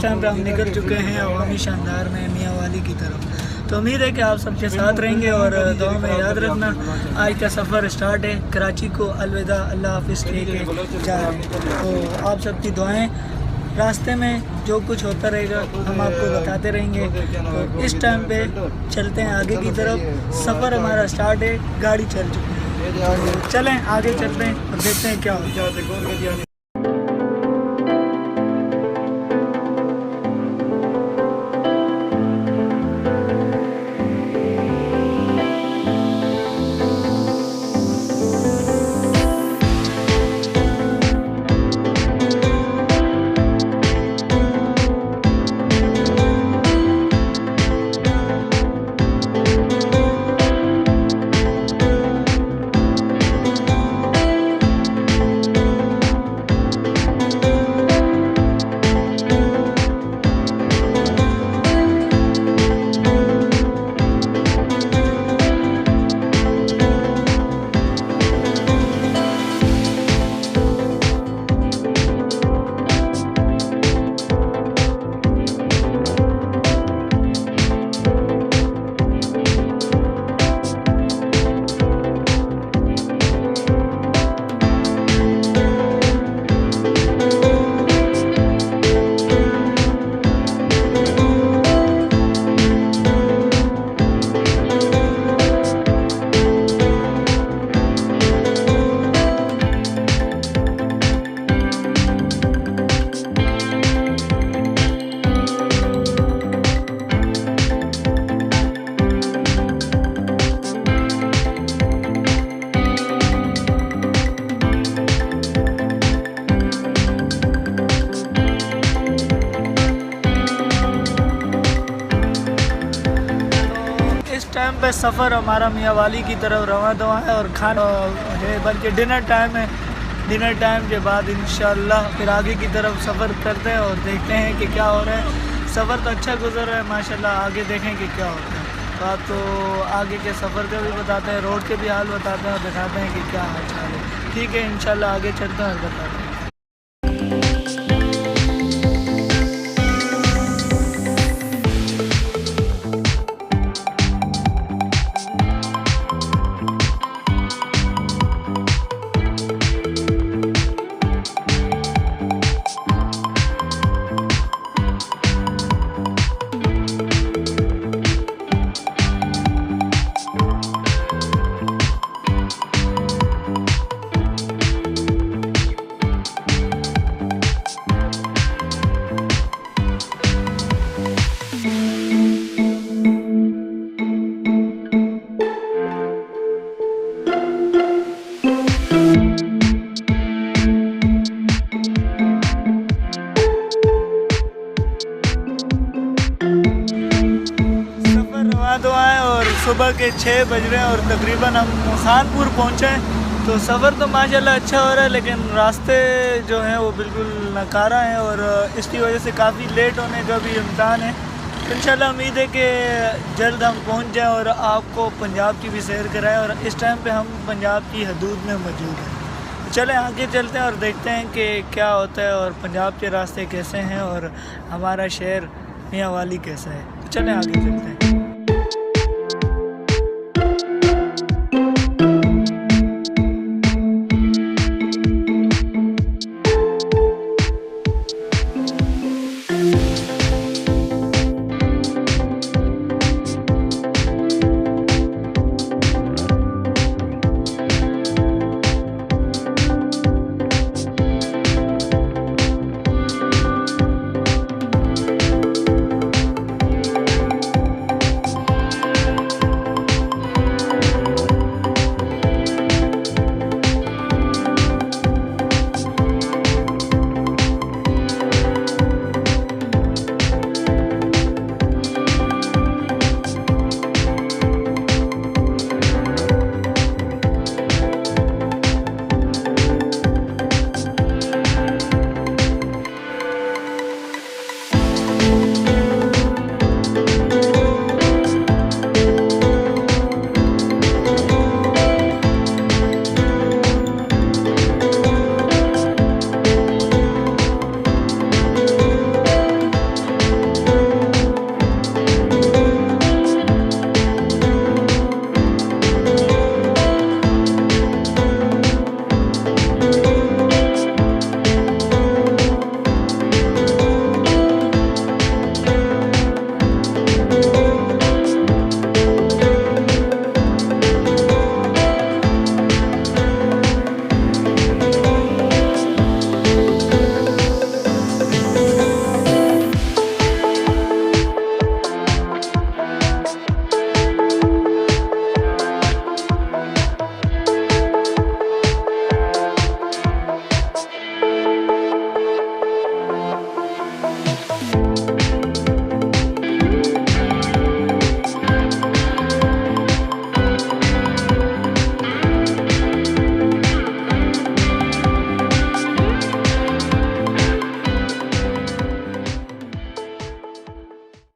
Time पे हम निकल चुके हैं अवामी शानदार में मियाँ वाली की तरफ। तो उम्मीद है कि आप सबके साथ रहेंगे और दुआ में याद रखना आज का सफ़र स्टार्ट है। कराची को अलविदा, अल्लाह हाफिज़ कह के जा रहे हैं। तो आप सबकी दुआएं, रास्ते में जो कुछ होता रहेगा हम आपको बताते रहेंगे। तो इस टाइम पे चलते हैं आगे की तरफ। सफ़र हमारा स्टार्ट है, गाड़ी चल चुकी है, तो चलें आगे चलते हैं और देखते हैं क्या होता है। टाइम पे सफ़र हमारा मियाँ वाली की तरफ रवाना हुआ है और खाना है, बल्कि डिनर टाइम है। डिनर टाइम के बाद इंशाल्लाह फिर आगे की तरफ सफ़र करते हैं और देखते हैं कि क्या हो रहा है। सफ़र तो अच्छा गुजर रहा है माशाल्लाह, आगे देखें कि क्या होता है। तो आप तो आगे के सफ़र का भी बताते हैं, रोड के भी हाल बताते हैं और दिखाते हैं कि क्या हाल चाल है। ठीक है, इंशाल्लाह आगे चलते हैं और बताते हैं। और सुबह के 6 बज रहे हैं और तकरीबन हम खानपुर पहुँचे हैं। तो सफ़र तो माशाल्लाह अच्छा हो रहा है, लेकिन रास्ते जो हैं वो बिल्कुल नकारा हैं और इसकी वजह से काफ़ी लेट होने का भी इम्कान है। तो इंशाल्लाह उम्मीद है कि जल्द हम पहुँच जाएँ और आपको पंजाब की भी सैर कराएँ। और इस टाइम पे हम पंजाब की हदूद में मौजूद हैं। तो चलें आगे चलते हैं और देखते हैं कि क्या होता है और पंजाब के रास्ते कैसे हैं और हमारा शहर मियाँ वाली कैसा है। तो चलें आगे चलते हैं।